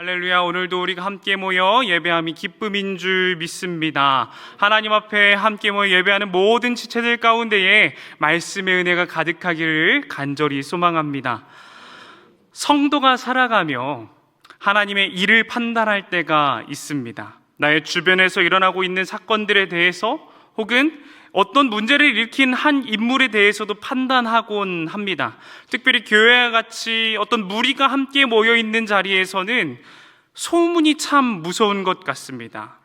할렐루야. 오늘도 우리가 함께 모여 예배함이 기쁨인 줄 믿습니다. 하나님 앞에 함께 모여 예배하는 모든 지체들 가운데에 말씀의 은혜가 가득하기를 간절히 소망합니다. 성도가 살아가며 하나님의 일을 판단할 때가 있습니다. 나의 주변에서 일어나고 있는 사건들에 대해서 혹은 어떤 문제를 일으킨 한 인물에 대해서도 판단하곤 합니다. 특별히 교회와 같이 어떤 무리가 함께 모여있는 자리에서는 소문이 참 무서운 것 같습니다.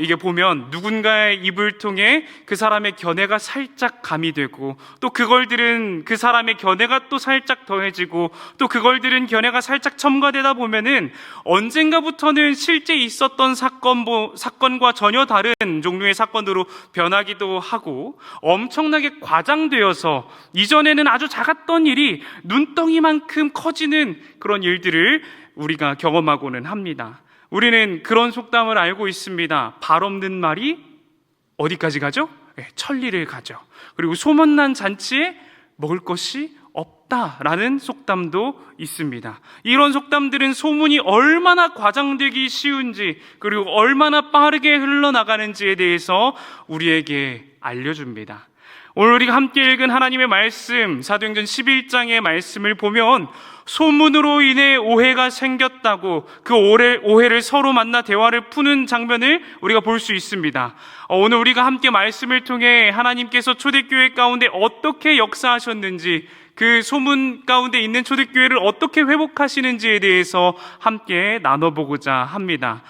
이게 보면 누군가의 입을 통해 그 사람의 견해가 살짝 가미되고, 또 그걸 들은 그 사람의 견해가 또 살짝 더해지고, 또 그걸 들은 견해가 살짝 첨가되다 보면은 언젠가부터는 실제 있었던 사건과 전혀 다른 종류의 사건으로 변하기도 하고, 엄청나게 과장되어서 이전에는 아주 작았던 일이 눈덩이만큼 커지는 그런 일들을 우리가 경험하고는 합니다. 우리는 그런 속담을 알고 있습니다. 발 없는 말이 어디까지 가죠? 천리를 가죠. 그리고 소문난 잔치에 먹을 것이 없다라는 속담도 있습니다. 이런 속담들은 소문이 얼마나 과장되기 쉬운지, 그리고 얼마나 빠르게 흘러나가는지에 대해서 우리에게 알려줍니다. 오늘 우리가 함께 읽은 하나님의 말씀, 사도행전 11장의 말씀을 보면 소문으로 인해 오해가 생겼다고 그 오해를 서로 만나 대화를 푸는 장면을 우리가 볼 수 있습니다. 오늘 우리가 함께 말씀을 통해 하나님께서 초대교회 가운데 어떻게 역사하셨는지, 그 소문 가운데 있는 초대교회를 어떻게 회복하시는지에 대해서 함께 나눠보고자 합니다.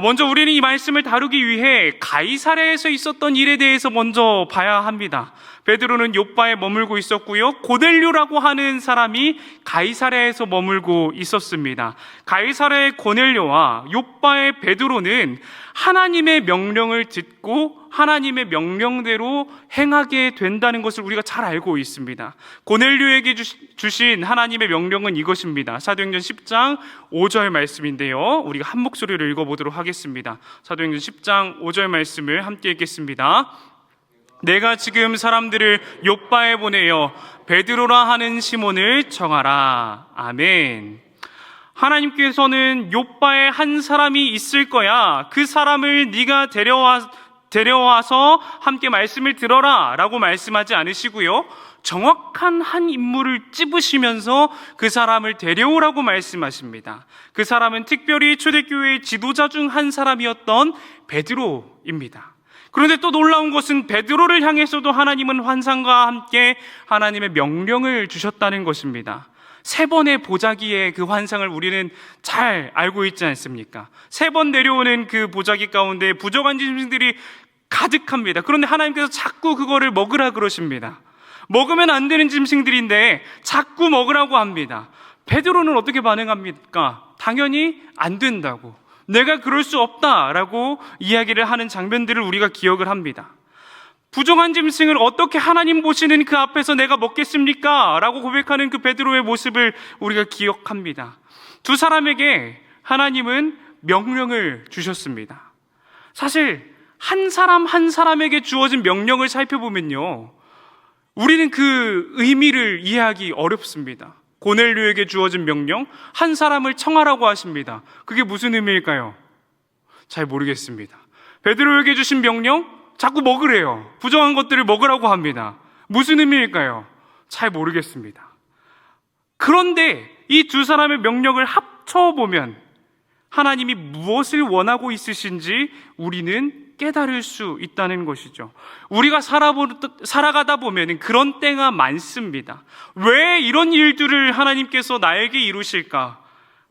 먼저 우리는 이 말씀을 다루기 위해 가이사랴에서 있었던 일에 대해서 먼저 봐야 합니다. 베드로는 욥바에 머물고 있었고요, 고넬료라고 하는 사람이 가이사랴에서 머물고 있었습니다. 가이사랴의 고넬료와 욥바의 베드로는 하나님의 명령을 듣고 하나님의 명령대로 행하게 된다는 것을 우리가 잘 알고 있습니다. 고넬료에게 주신 하나님의 명령은 이것입니다. 사도행전 10장 5절 말씀인데요, 우리가 한 목소리로 읽어보도록 하겠습니다. 사도행전 10장 5절 말씀을 함께 읽겠습니다. 내가 지금 사람들을 욥바에 보내어 베드로라 하는 시몬을 청하라. 아멘. 하나님께서는 욥바에 한 사람이 있을 거야, 그 사람을 네가 데려와서 함께 말씀을 들어라 라고 말씀하지 않으시고요, 정확한 한 인물을 찝으시면서 그 사람을 데려오라고 말씀하십니다. 그 사람은 특별히 초대교회의 지도자 중 한 사람이었던 베드로입니다. 그런데 또 놀라운 것은 베드로를 향해서도 하나님은 환상과 함께 하나님의 명령을 주셨다는 것입니다. 3번의 보자기의 그 환상을 우리는 잘 알고 있지 않습니까? 3번 내려오는 그 보자기 가운데 부정한 짐승들이 가득합니다. 그런데 하나님께서 자꾸 그거를 먹으라 그러십니다. 먹으면 안 되는 짐승들인데 자꾸 먹으라고 합니다. 베드로는 어떻게 반응합니까? 당연히 안 된다고, 내가 그럴 수 없다라고 이야기를 하는 장면들을 우리가 기억을 합니다. 부정한 짐승을 어떻게 하나님 보시는 그 앞에서 내가 먹겠습니까? 라고 고백하는 그 베드로의 모습을 우리가 기억합니다. 두 사람에게 하나님은 명령을 주셨습니다. 사실 한 사람 한 사람에게 주어진 명령을 살펴보면요, 우리는 그 의미를 이해하기 어렵습니다. 고넬료에게 주어진 명령, 한 사람을 청하라고 하십니다. 그게 무슨 의미일까요? 잘 모르겠습니다. 베드로에게 주신 명령, 자꾸 먹으래요. 부정한 것들을 먹으라고 합니다. 무슨 의미일까요? 잘 모르겠습니다. 그런데 이 두 사람의 명령을 합쳐보면 하나님이 무엇을 원하고 있으신지 우리는 깨달을 수 있다는 것이죠. 우리가 살아가다 보면 그런 때가 많습니다. 왜 이런 일들을 하나님께서 나에게 이루실까?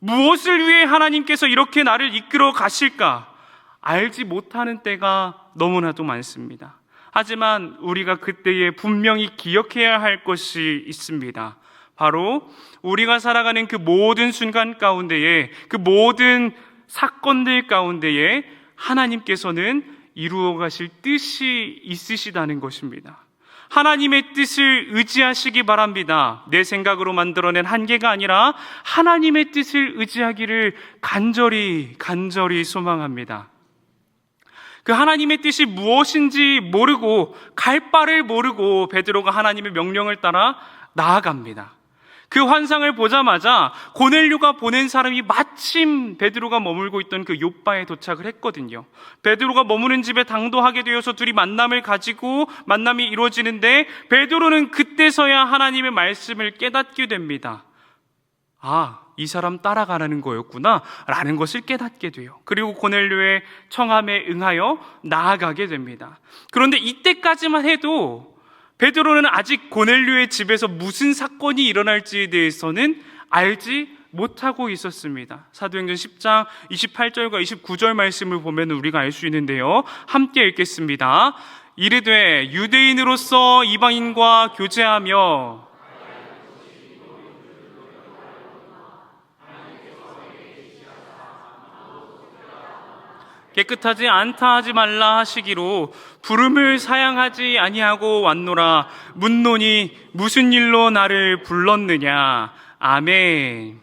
무엇을 위해 하나님께서 이렇게 나를 이끌어 가실까? 알지 못하는 때가 너무나도 많습니다. 하지만 우리가 그때에 분명히 기억해야 할 것이 있습니다. 바로 우리가 살아가는 그 모든 순간 가운데에, 그 모든 사건들 가운데에 하나님께서는 이루어 가실 뜻이 있으시다는 것입니다. 하나님의 뜻을 의지하시기 바랍니다. 내 생각으로 만들어낸 한계가 아니라 하나님의 뜻을 의지하기를 간절히 소망합니다. 그 하나님의 뜻이 무엇인지 모르고, 갈 바를 모르고 베드로가 하나님의 명령을 따라 나아갑니다. 그 환상을 보자마자 고넬료가 보낸 사람이 마침 베드로가 머물고 있던 그 욥바에 도착을 했거든요. 베드로가 머무는 집에 당도하게 되어서 둘이 만남을 가지고 만남이 이루어지는데, 베드로는 그때서야 하나님의 말씀을 깨닫게 됩니다. 아, 이 사람 따라가라는 거였구나 라는 것을 깨닫게 돼요. 그리고 고넬료의 청함에 응하여 나아가게 됩니다. 그런데 이때까지만 해도 베드로는 아직 고넬료의 집에서 무슨 사건이 일어날지에 대해서는 알지 못하고 있었습니다. 사도행전 10장 28절과 29절 말씀을 보면 우리가 알 수 있는데요, 함께 읽겠습니다. 이르되 유대인으로서 이방인과 교제하며 깨끗하지 않다 하지 말라 하시기로 부름을 사양하지 아니하고 왔노라. 묻노니 무슨 일로 나를 불렀느냐. 아멘.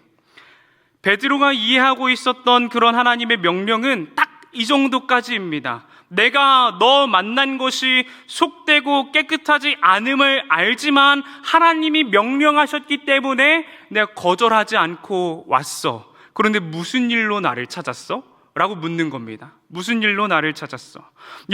베드로가 이해하고 있었던 그런 하나님의 명령은 딱 이 정도까지입니다. 내가 너 만난 것이 속되고 깨끗하지 않음을 알지만 하나님이 명령하셨기 때문에 내가 거절하지 않고 왔어. 그런데 무슨 일로 나를 찾았어? 라고 묻는 겁니다. 무슨 일로 나를 찾았어?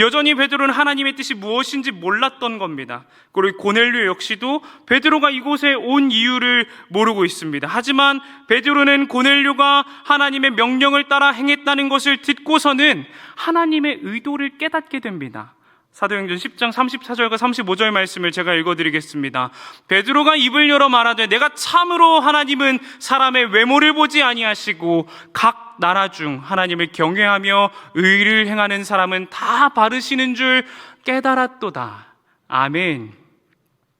여전히 베드로는 하나님의 뜻이 무엇인지 몰랐던 겁니다. 그리고 고넬료 역시도 베드로가 이곳에 온 이유를 모르고 있습니다. 하지만 베드로는 고넬료가 하나님의 명령을 따라 행했다는 것을 듣고서는 하나님의 의도를 깨닫게 됩니다. 사도행전 10장 34절과 35절 말씀을 제가 읽어드리겠습니다. 베드로가 입을 열어 말하되 내가 참으로 하나님은 사람의 외모를 보지 아니하시고 각 나라 중 하나님을 경외하며 의를 행하는 사람은 다 바르시는 줄 깨달았도다. 아멘.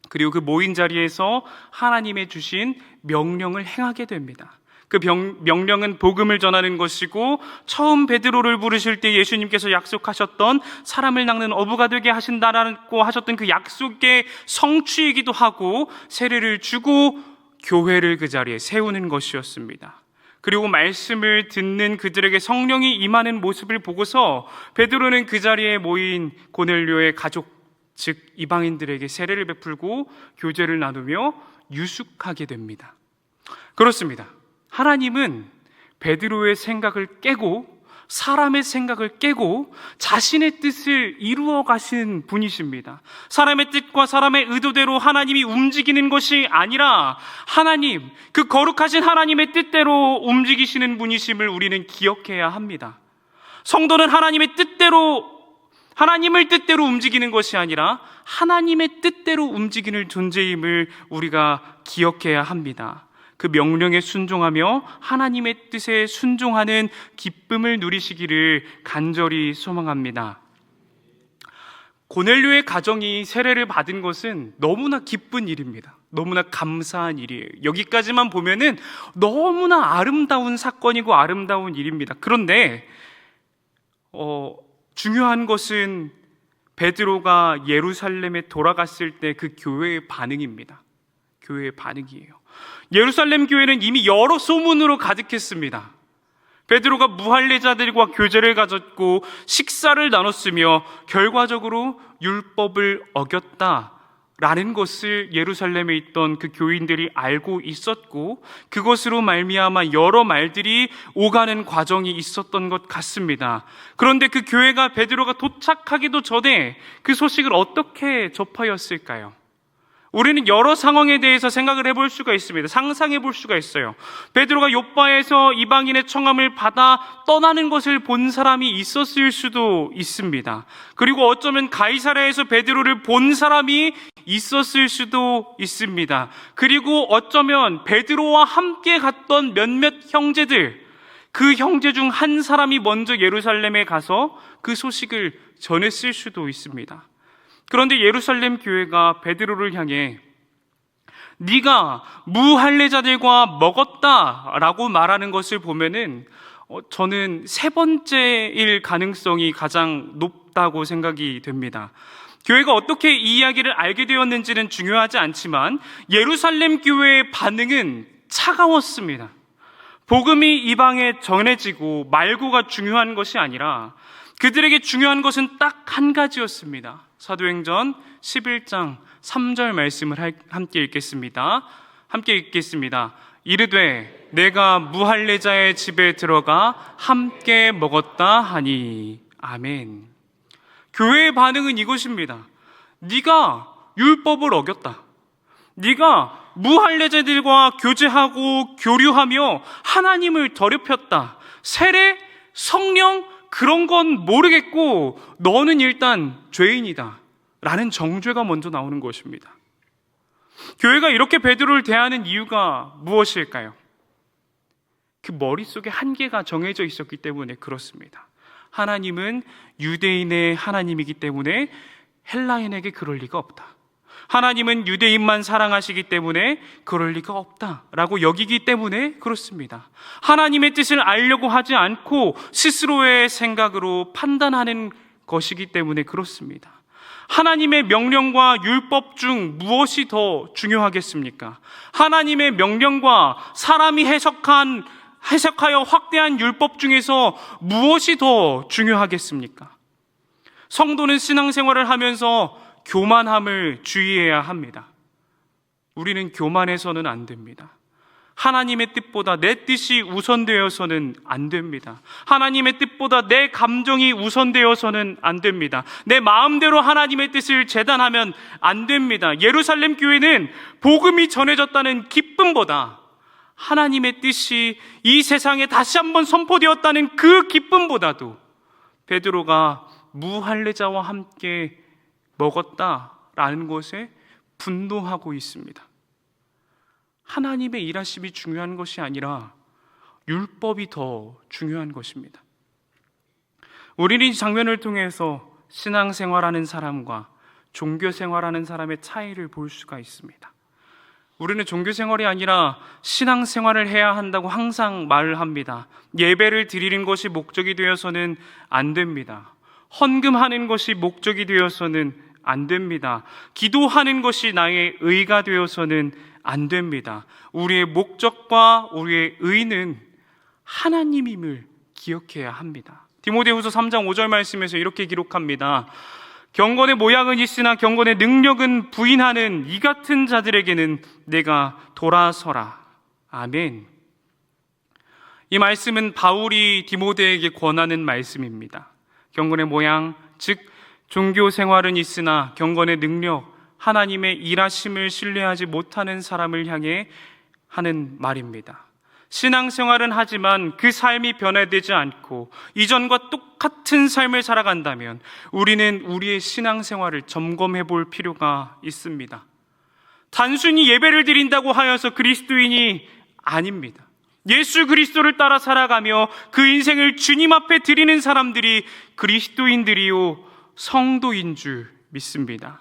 그리고 그 모인 자리에서 하나님의 주신 명령을 행하게 됩니다. 그 명령은 복음을 전하는 것이고, 처음 베드로를 부르실 때 예수님께서 약속하셨던 사람을 낚는 어부가 되게 하신다라고 하셨던 그 약속의 성취이기도 하고, 세례를 주고 교회를 그 자리에 세우는 것이었습니다. 그리고 말씀을 듣는 그들에게 성령이 임하는 모습을 보고서 베드로는 그 자리에 모인 고넬료의 가족, 즉 이방인들에게 세례를 베풀고 교제를 나누며 유숙하게 됩니다. 그렇습니다. 하나님은 베드로의 생각을 깨고 사람의 생각을 깨고 자신의 뜻을 이루어 가신 분이십니다. 사람의 뜻과 사람의 의도대로 하나님이 움직이는 것이 아니라 하나님, 그 거룩하신 하나님의 뜻대로 움직이시는 분이심을 우리는 기억해야 합니다. 성도는 하나님의 뜻대로, 하나님을 뜻대로 움직이는 것이 아니라 하나님의 뜻대로 움직이는 존재임을 우리가 기억해야 합니다. 그 명령에 순종하며 하나님의 뜻에 순종하는 기쁨을 누리시기를 간절히 소망합니다. 고넬료의 가정이 세례를 받은 것은 너무나 기쁜 일입니다. 너무나 감사한 일이에요. 여기까지만 보면은 너무나 아름다운 사건이고 아름다운 일입니다. 그런데 중요한 것은 베드로가 예루살렘에 돌아갔을 때 그 교회의 반응입니다. 교회의 반응이에요. 예루살렘 교회는 이미 여러 소문으로 가득했습니다. 베드로가 무할례자들과 교제를 가졌고 식사를 나눴으며 결과적으로 율법을 어겼다라는 것을 예루살렘에 있던 그 교인들이 알고 있었고, 그것으로 말미암아 여러 말들이 오가는 과정이 있었던 것 같습니다. 그런데 그 교회가 베드로가 도착하기도 전에 그 소식을 어떻게 접하였을까요? 우리는 여러 상황에 대해서 생각을 해볼 수가 있습니다. 상상해 볼 수가 있어요. 베드로가 욥바에서 이방인의 청함을 받아 떠나는 것을 본 사람이 있었을 수도 있습니다. 그리고 어쩌면 가이사랴에서 베드로를 본 사람이 있었을 수도 있습니다. 그리고 어쩌면 베드로와 함께 갔던 몇몇 형제들, 그 형제 중 한 사람이 먼저 예루살렘에 가서 그 소식을 전했을 수도 있습니다. 그런데 예루살렘 교회가 베드로를 향해 네가 무할례자들과 먹었다라고 말하는 것을 보면은 저는 세 번째일 가능성이 가장 높다고 생각이 됩니다. 교회가 어떻게 이 이야기를 알게 되었는지는 중요하지 않지만 예루살렘 교회의 반응은 차가웠습니다. 복음이 이방에 전해지고 말고가 중요한 것이 아니라 그들에게 중요한 것은 딱 한 가지였습니다. 사도행전 11장 3절 말씀을 함께 읽겠습니다. 함께 읽겠습니다. 이르되 내가 무할례자의 집에 들어가 함께 먹었다 하니. 아멘. 교회의 반응은 이것입니다. 네가 율법을 어겼다. 네가 무할례자들과 교제하고 교류하며 하나님을 더럽혔다. 세례, 성령 그런 건 모르겠고 너는 일단 죄인이다 라는 정죄가 먼저 나오는 것입니다. 교회가 이렇게 베드로를 대하는 이유가 무엇일까요? 그 머릿속에 한계가 정해져 있었기 때문에 그렇습니다. 하나님은 유대인의 하나님이기 때문에 헬라인에게 그럴 리가 없다. 하나님은 유대인만 사랑하시기 때문에 그럴 리가 없다라고 여기기 때문에 그렇습니다. 하나님의 뜻을 알려고 하지 않고 스스로의 생각으로 판단하는 것이기 때문에 그렇습니다. 하나님의 명령과 율법 중 무엇이 더 중요하겠습니까? 하나님의 명령과 사람이 해석하여 확대한 율법 중에서 무엇이 더 중요하겠습니까? 성도는 신앙생활을 하면서 교만함을 주의해야 합니다. 우리는 교만해서는 안 됩니다. 하나님의 뜻보다 내 뜻이 우선되어서는 안 됩니다. 하나님의 뜻보다 내 감정이 우선되어서는 안 됩니다. 내 마음대로 하나님의 뜻을 재단하면 안 됩니다. 예루살렘 교회는 복음이 전해졌다는 기쁨보다 하나님의 뜻이 이 세상에 다시 한번 선포되었다는 그 기쁨보다도 베드로가 무할례자와 함께 먹었다라는 것에 분노하고 있습니다. 하나님의 일하심이 중요한 것이 아니라 율법이 더 중요한 것입니다. 우리는 이 장면을 통해서 신앙생활하는 사람과 종교생활하는 사람의 차이를 볼 수가 있습니다. 우리는 종교생활이 아니라 신앙생활을 해야 한다고 항상 말을 합니다. 예배를 드리는 것이 목적이 되어서는 안 됩니다. 헌금하는 것이 목적이 되어서는 안 됩니다. 기도하는 것이 나의 의가 되어서는 안 됩니다. 우리의 목적과 우리의 의는 하나님임을 기억해야 합니다. 디모데후서 3장 5절 말씀에서 이렇게 기록합니다. 경건의 모양은 있으나 경건의 능력은 부인하는 이 같은 자들에게는 내가 돌아서라. 아멘. 이 말씀은 바울이 디모데에게 권하는 말씀입니다. 경건의 모양, 즉 종교 생활은 있으나 경건의 능력, 하나님의 일하심을 신뢰하지 못하는 사람을 향해 하는 말입니다. 신앙생활은 하지만 그 삶이 변화되지 않고 이전과 똑같은 삶을 살아간다면 우리는 우리의 신앙생활을 점검해 볼 필요가 있습니다. 단순히 예배를 드린다고 하여서 그리스도인이 아닙니다. 예수 그리스도를 따라 살아가며 그 인생을 주님 앞에 드리는 사람들이 그리스도인들이요 성도인 줄 믿습니다.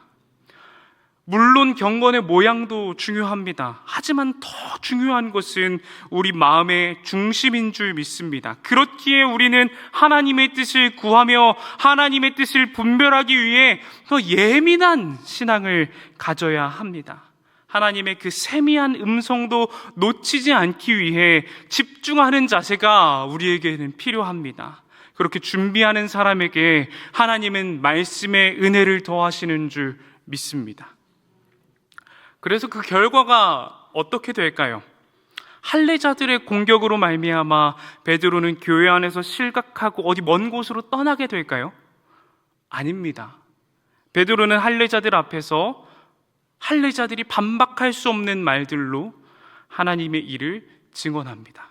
물론 경건의 모양도 중요합니다. 하지만 더 중요한 것은 우리 마음의 중심인 줄 믿습니다. 그렇기에 우리는 하나님의 뜻을 구하며 하나님의 뜻을 분별하기 위해 더 예민한 신앙을 가져야 합니다. 하나님의 그 세미한 음성도 놓치지 않기 위해 집중하는 자세가 우리에게는 필요합니다. 그렇게 준비하는 사람에게 하나님은 말씀의 은혜를 더하시는 줄 믿습니다. 그래서 그 결과가 어떻게 될까요? 할례자들의 공격으로 말미암아 베드로는 교회 안에서 실각하고 어디 먼 곳으로 떠나게 될까요? 아닙니다. 베드로는 할례자들 앞에서 할례자들이 반박할 수 없는 말들로 하나님의 일을 증언합니다.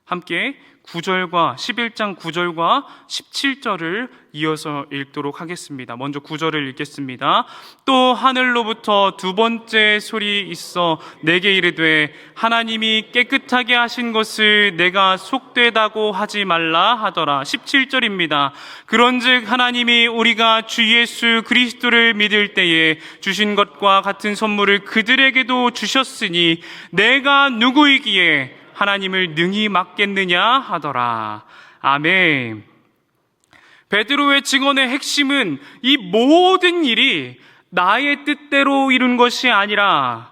함께 9절과 11장 9절과 17절을 이어서 읽도록 하겠습니다. 먼저 9절을 읽겠습니다. 또 하늘로부터 두 번째 소리 있어 내게 이르되 하나님이 깨끗하게 하신 것을 내가 속되다고 하지 말라 하더라. 17절입니다. 그런즉 하나님이 우리가 주 예수 그리스도를 믿을 때에 주신 것과 같은 선물을 그들에게도 주셨으니 내가 누구이기에 하나님을 능히 막겠느냐 하더라. 아멘. 베드로의 증언의 핵심은 이 모든 일이 나의 뜻대로 이룬 것이 아니라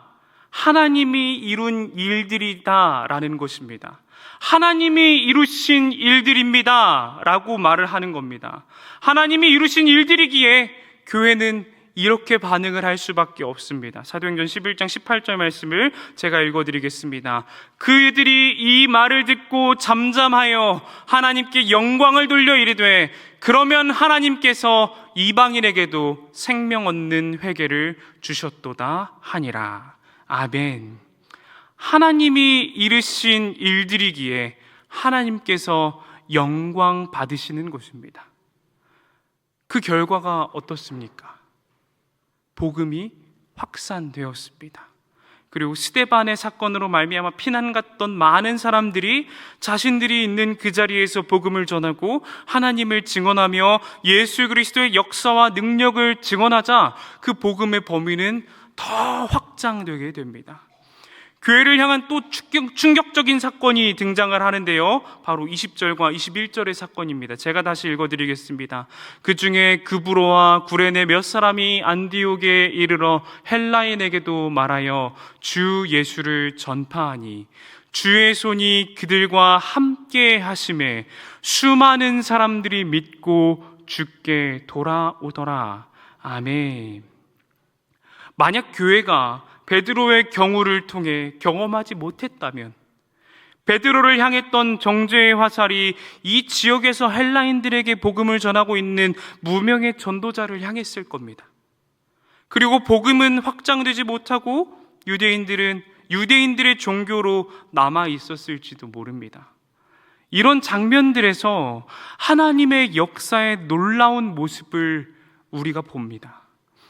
하나님이 이룬 일들이다라는 것입니다. 하나님이 이루신 일들입니다 라고 말을 하는 겁니다. 하나님이 이루신 일들이기에 교회는 이렇게 반응을 할 수밖에 없습니다. 사도행전 11장 18절 말씀을 제가 읽어드리겠습니다. 그들이 이 말을 듣고 잠잠하여 하나님께 영광을 돌려 이르되 그러면 하나님께서 이방인에게도 생명 얻는 회개를 주셨도다 하니라. 아멘. 하나님이 이르신 일들이기에 하나님께서 영광 받으시는 것입니다. 그 결과가 어떻습니까? 복음이 확산되었습니다. 그리고 스데반의 사건으로 말미암아 피난 갔던 많은 사람들이 자신들이 있는 그 자리에서 복음을 전하고 하나님을 증언하며 예수 그리스도의 역사와 능력을 증언하자 그 복음의 범위는 더 확장되게 됩니다. 교회를 향한 또 충격적인 사건이 등장을 하는데요, 바로 20절과 21절의 사건입니다. 제가 다시 읽어드리겠습니다. 그 중에 그브로와 구레네 몇 사람이 안디옥에 이르러 헬라인에게도 말하여 주 예수를 전파하니 주의 손이 그들과 함께 하심에 수많은 사람들이 믿고 주께 돌아오더라. 아멘. 만약 교회가 베드로의 경우를 통해 경험하지 못했다면 베드로를 향했던 정죄의 화살이 이 지역에서 헬라인들에게 복음을 전하고 있는 무명의 전도자를 향했을 겁니다. 그리고 복음은 확장되지 못하고 유대인들의 종교로 남아 있었을지도 모릅니다. 이런 장면들에서 하나님의 역사의 놀라운 모습을 우리가 봅니다.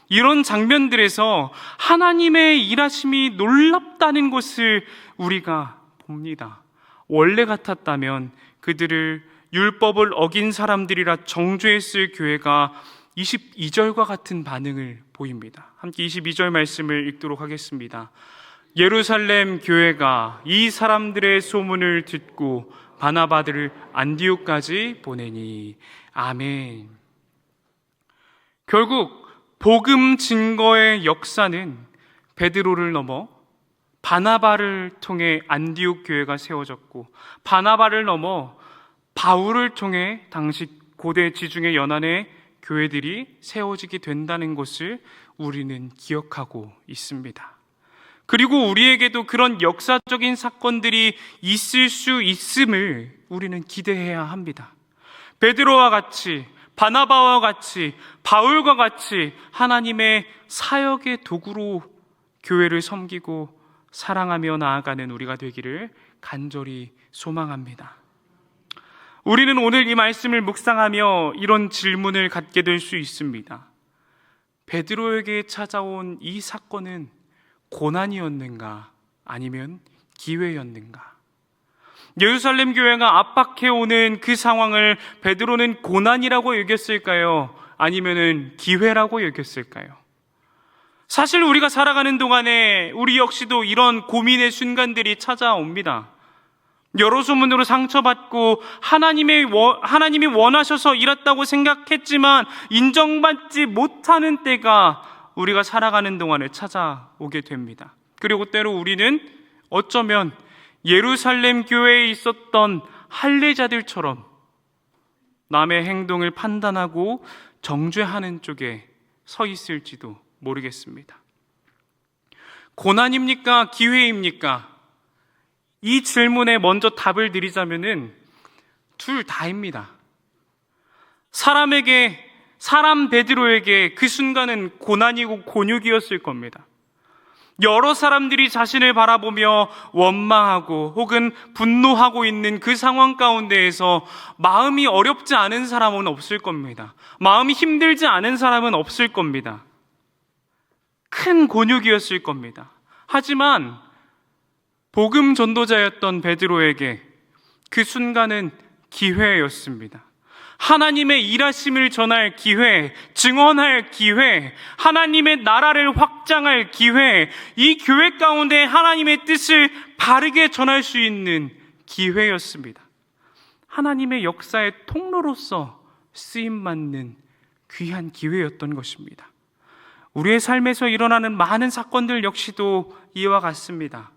이런 장면들에서 하나님의 일하심이 놀랍다는 것을 우리가 봅니다. 원래 같았다면 그들을 율법을 어긴 사람들이라 정죄했을 교회가 22절과 같은 반응을 보입니다. 함께 22절 말씀을 읽도록 하겠습니다. 예루살렘 교회가 이 사람들의 소문을 듣고 바나바를 안디옥까지 보내니. 아멘. 결국 복음 증거의 역사는 베드로를 넘어 바나바를 통해 안디옥 교회가 세워졌고, 바나바를 넘어 바울을 통해 당시 고대 지중해 연안의 교회들이 세워지게 된다는 것을 우리는 기억하고 있습니다. 그리고 우리에게도 그런 역사적인 사건들이 있을 수 있음을 우리는 기대해야 합니다. 베드로와 같이, 바나바와 같이, 바울과 같이 하나님의 사역의 도구로 교회를 섬기고 사랑하며 나아가는 우리가 되기를 간절히 소망합니다. 우리는 오늘 이 말씀을 묵상하며 이런 질문을 갖게 될 수 있습니다. 베드로에게 찾아온 이 사건은 고난이었는가 아니면 기회였는가? 예루살렘 교회가 압박해오는 그 상황을 베드로는 고난이라고 여겼을까요? 아니면 기회라고 여겼을까요? 사실 우리가 살아가는 동안에 우리 역시도 이런 고민의 순간들이 찾아옵니다. 여러 소문으로 상처받고 하나님이 원하셔서 이렇다고 생각했지만 인정받지 못하는 때가 우리가 살아가는 동안에 찾아오게 됩니다. 그리고 때로 우리는 어쩌면 예루살렘 교회에 있었던 할례자들처럼 남의 행동을 판단하고 정죄하는 쪽에 서 있을지도 모르겠습니다. 고난입니까? 기회입니까? 이 질문에 먼저 답을 드리자면은 둘 다입니다. 사람 베드로에게 그 순간은 고난이고 곤욕이었을 겁니다. 여러 사람들이 자신을 바라보며 원망하고 혹은 분노하고 있는 그 상황 가운데에서 마음이 어렵지 않은 사람은 없을 겁니다. 마음이 힘들지 않은 사람은 없을 겁니다. 큰 곤욕이었을 겁니다. 하지만 복음 전도자였던 베드로에게 그 순간은 기회였습니다. 하나님의 일하심을 전할 기회, 증언할 기회, 하나님의 나라를 확장할 기회, 이 교회 가운데 하나님의 뜻을 바르게 전할 수 있는 기회였습니다. 하나님의 역사의 통로로서 쓰임받는 귀한 기회였던 것입니다. 우리의 삶에서 일어나는 많은 사건들 역시도 이와 같습니다.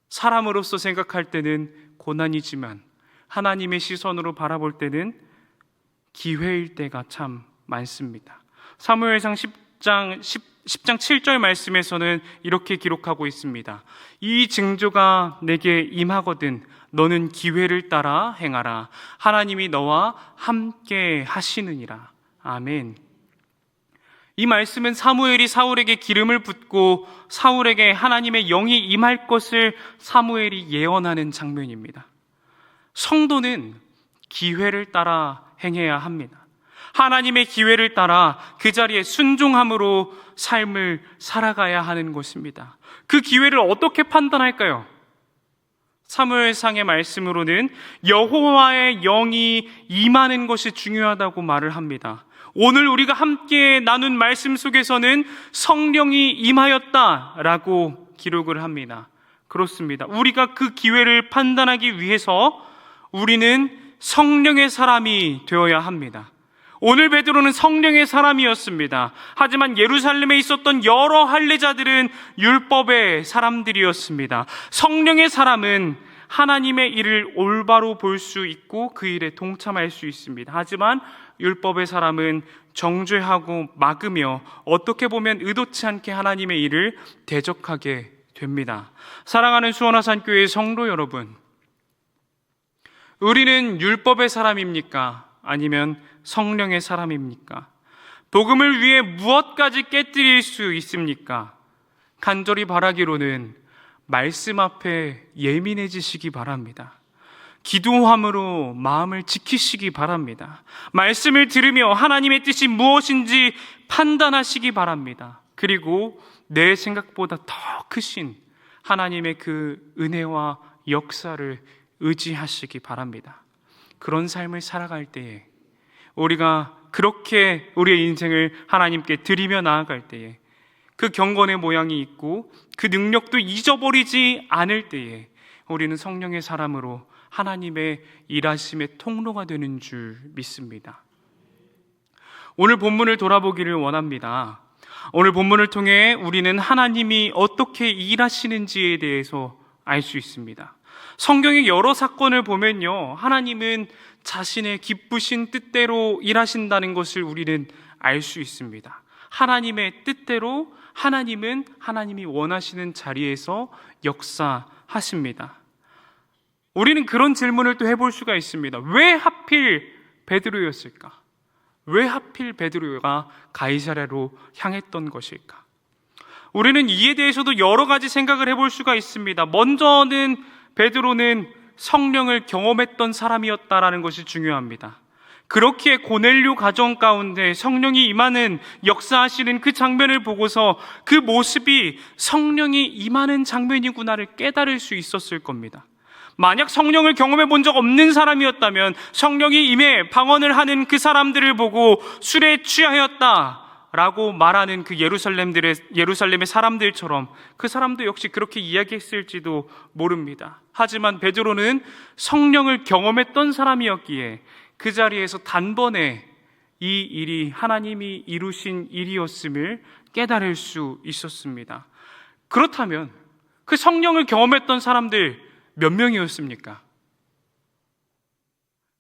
사람으로서 생각할 때는 고난이지만 하나님의 시선으로 바라볼 때는 기회일 때가 참 많습니다. 사무엘상 10장 7절 말씀에서는 이렇게 기록하고 있습니다. 이 징조가 내게 임하거든 너는 기회를 따라 행하라. 하나님이 너와 함께 하시느니라. 아멘. 이 말씀은 사무엘이 사울에게 기름을 붓고 사울에게 하나님의 영이 임할 것을 사무엘이 예언하는 장면입니다. 성도는 기회를 따라 행해야 합니다. 하나님의 기회를 따라 그 자리에 순종함으로 삶을 살아가야 하는 것입니다. 그 기회를 어떻게 판단할까요? 사무엘상의 말씀으로는 여호와의 영이 임하는 것이 중요하다고 말을 합니다. 오늘 우리가 함께 나눈 말씀 속에서는 성령이 임하였다라고 기록을 합니다. 그렇습니다. 우리가 그 기회를 판단하기 위해서 우리는 성령의 사람이 되어야 합니다. 오늘 베드로는 성령의 사람이었습니다. 하지만 예루살렘에 있었던 여러 할례자들은 율법의 사람들이었습니다. 성령의 사람은 하나님의 일을 올바로 볼 수 있고 그 일에 동참할 수 있습니다. 하지만 율법의 사람은 정죄하고 막으며 어떻게 보면 의도치 않게 하나님의 일을 대적하게 됩니다. 사랑하는 수원화산교회 성도 여러분, 우리는 율법의 사람입니까? 아니면 성령의 사람입니까? 복음을 위해 무엇까지 깨뜨릴 수 있습니까? 간절히 바라기로는 말씀 앞에 예민해지시기 바랍니다. 기도함으로 마음을 지키시기 바랍니다. 말씀을 들으며 하나님의 뜻이 무엇인지 판단하시기 바랍니다. 그리고 내 생각보다 더 크신 하나님의 그 은혜와 역사를 의지하시기 바랍니다. 그런 삶을 살아갈 때에 우리가 그렇게 우리의 인생을 하나님께 드리며 나아갈 때에 그 경건의 모양이 있고 그 능력도 잊어버리지 않을 때에 우리는 성령의 사람으로 하나님의 일하심의 통로가 되는 줄 믿습니다. 오늘 본문을 돌아보기를 원합니다. 오늘 본문을 통해 우리는 하나님이 어떻게 일하시는지에 대해서 알 수 있습니다. 성경의 여러 사건을 보면요, 하나님은 자신의 기쁘신 뜻대로 일하신다는 것을 우리는 알 수 있습니다. 하나님의 뜻대로 하나님은 하나님이 원하시는 자리에서 역사하십니다. 우리는 그런 질문을 또 해볼 수가 있습니다. 왜 하필 베드로였을까? 왜 하필 베드로가 가이사랴로 향했던 것일까? 우리는 이에 대해서도 여러 가지 생각을 해볼 수가 있습니다. 먼저는 베드로는 성령을 경험했던 사람이었다라는 것이 중요합니다. 그렇기에 고넬료 가정 가운데 성령이 임하는 역사하시는 그 장면을 보고서 그 모습이 성령이 임하는 장면이구나를 깨달을 수 있었을 겁니다. 만약 성령을 경험해 본 적 없는 사람이었다면 성령이 임해 방언을 하는 그 사람들을 보고 술에 취하였다라고 말하는 그 예루살렘의 사람들처럼 그 사람도 역시 그렇게 이야기했을지도 모릅니다. 하지만 베드로는 성령을 경험했던 사람이었기에 그 자리에서 단번에 이 일이 하나님이 이루신 일이었음을 깨달을 수 있었습니다. 그렇다면 그 성령을 경험했던 사람들 몇 명이었습니까?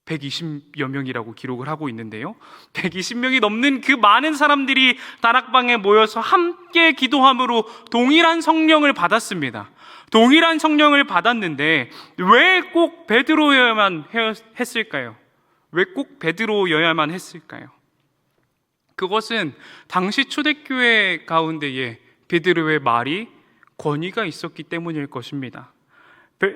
120여 명이라고 기록을 하고 있는데요, 120명이 넘는 그 많은 사람들이 다락방에 모여서 함께 기도함으로 동일한 성령을 받았습니다. 동일한 성령을 받았는데 왜 꼭 베드로여야만 했을까요? 왜 꼭 베드로여야만 했을까요? 그것은 당시 초대교회 가운데에 베드로의 말이 권위가 있었기 때문일 것입니다.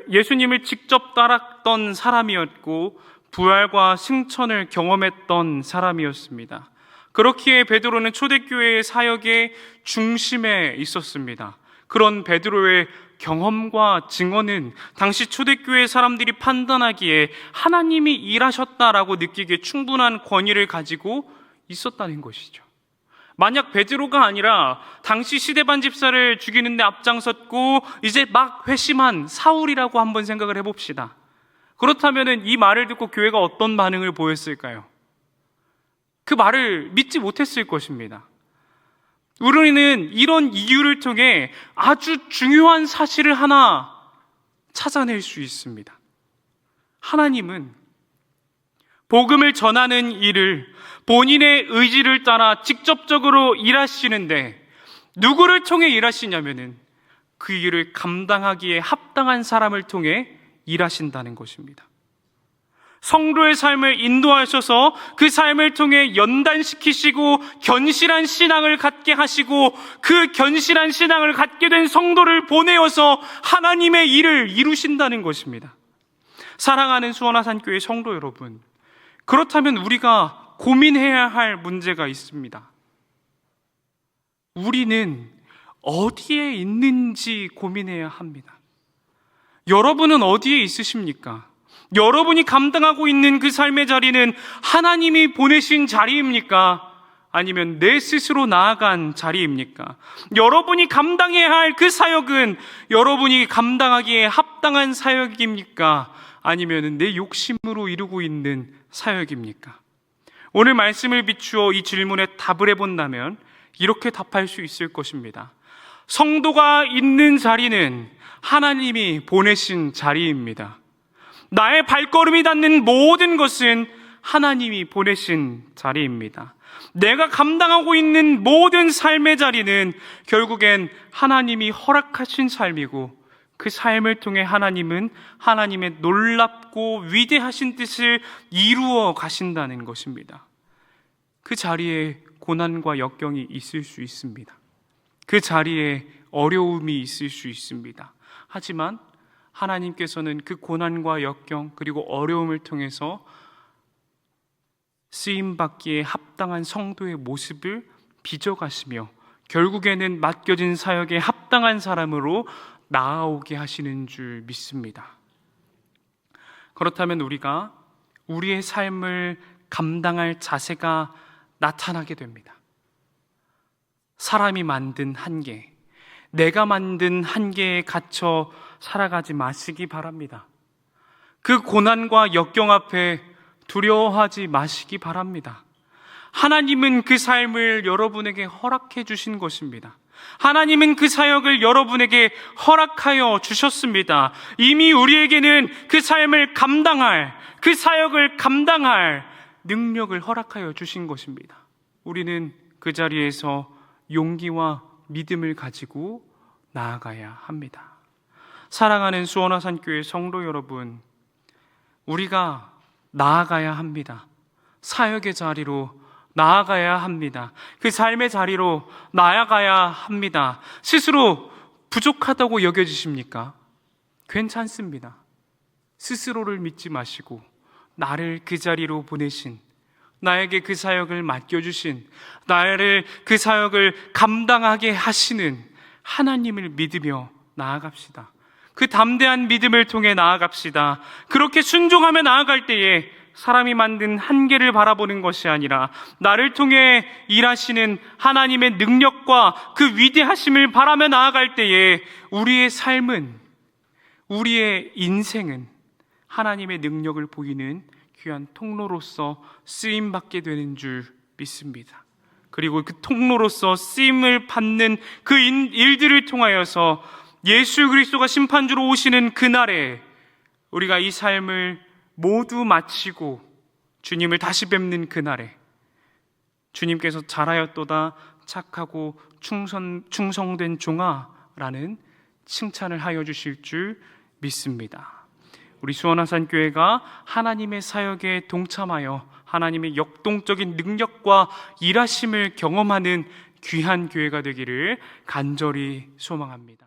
예수님을 직접 따랐던 사람이었고 부활과 승천을 경험했던 사람이었습니다. 그렇기에 베드로는 초대교회의 사역의 중심에 있었습니다. 그런 베드로의 경험과 증언은 당시 초대교회 사람들이 판단하기에 하나님이 일하셨다라고 느끼기에 충분한 권위를 가지고 있었다는 것이죠. 만약 베드로가 아니라 당시 시데반 집사를 죽이는데 앞장섰고 이제 막 회심한 사울이라고 한번 생각을 해봅시다. 그렇다면 이 말을 듣고 교회가 어떤 반응을 보였을까요? 그 말을 믿지 못했을 것입니다. 우리는 이런 이유를 통해 아주 중요한 사실을 하나 찾아낼 수 있습니다. 하나님은 복음을 전하는 일을 본인의 의지를 따라 직접적으로 일하시는데 누구를 통해 일하시냐면은 그 일을 감당하기에 합당한 사람을 통해 일하신다는 것입니다. 성도의 삶을 인도하셔서 그 삶을 통해 연단시키시고 견실한 신앙을 갖게 하시고 그 견실한 신앙을 갖게 된 성도를 보내어서 하나님의 일을 이루신다는 것입니다. 사랑하는 수원화산교회 성도 여러분, 그렇다면 우리가 고민해야 할 문제가 있습니다. 우리는 어디에 있는지 고민해야 합니다. 여러분은 어디에 있으십니까? 여러분이 감당하고 있는 그 삶의 자리는 하나님이 보내신 자리입니까? 아니면 내 스스로 나아간 자리입니까? 여러분이 감당해야 할 그 사역은 여러분이 감당하기에 합당한 사역입니까? 아니면 내 욕심으로 이루고 있는 사역입니까? 오늘 말씀을 비추어 이 질문에 답을 해본다면 이렇게 답할 수 있을 것입니다. 성도가 있는 자리는 하나님이 보내신 자리입니다. 나의 발걸음이 닿는 모든 것은 하나님이 보내신 자리입니다. 내가 감당하고 있는 모든 삶의 자리는 결국엔 하나님이 허락하신 삶이고 그 삶을 통해 하나님은 하나님의 놀랍고 위대하신 뜻을 이루어 가신다는 것입니다. 그 자리에 고난과 역경이 있을 수 있습니다. 그 자리에 어려움이 있을 수 있습니다. 하지만 하나님께서는 그 고난과 역경 그리고 어려움을 통해서 쓰임받기에 합당한 성도의 모습을 빚어가시며 결국에는 맡겨진 사역에 합당한 사람으로 나아오게 하시는 줄 믿습니다. 그렇다면 우리가 우리의 삶을 감당할 자세가 나타나게 됩니다. 사람이 만든 한계, 내가 만든 한계에 갇혀 살아가지 마시기 바랍니다. 그 고난과 역경 앞에 두려워하지 마시기 바랍니다. 하나님은 그 삶을 여러분에게 허락해 주신 것입니다. 하나님은 그 사역을 여러분에게 허락하여 주셨습니다. 이미 우리에게는 그 삶을 감당할, 그 사역을 감당할 능력을 허락하여 주신 것입니다. 우리는 그 자리에서 용기와 믿음을 가지고 나아가야 합니다. 사랑하는 수원화산교회 성도 여러분, 우리가 나아가야 합니다. 사역의 자리로 나아가야 합니다. 그 삶의 자리로 나아가야 합니다. 스스로 부족하다고 여겨지십니까? 괜찮습니다. 스스로를 믿지 마시고 나를 그 자리로 보내신, 나에게 그 사역을 맡겨주신, 나를 그 사역을 감당하게 하시는 하나님을 믿으며 나아갑시다. 그 담대한 믿음을 통해 나아갑시다. 그렇게 순종하며 나아갈 때에 사람이 만든 한계를 바라보는 것이 아니라 나를 통해 일하시는 하나님의 능력과 그 위대하심을 바라며 나아갈 때에 우리의 삶은, 우리의 인생은 하나님의 능력을 보이는 귀한 통로로서 쓰임받게 되는 줄 믿습니다. 그리고 그 통로로서 쓰임을 받는 그 일들을 통하여서 예수 그리스도가 심판주로 오시는 그날에 우리가 이 삶을 모두 마치고 주님을 다시 뵙는 그날에 주님께서 잘하였도다 착하고 충성된 종아라는 칭찬을 하여 주실 줄 믿습니다. 우리 수원화산교회가 하나님의 사역에 동참하여 하나님의 역동적인 능력과 일하심을 경험하는 귀한 교회가 되기를 간절히 소망합니다.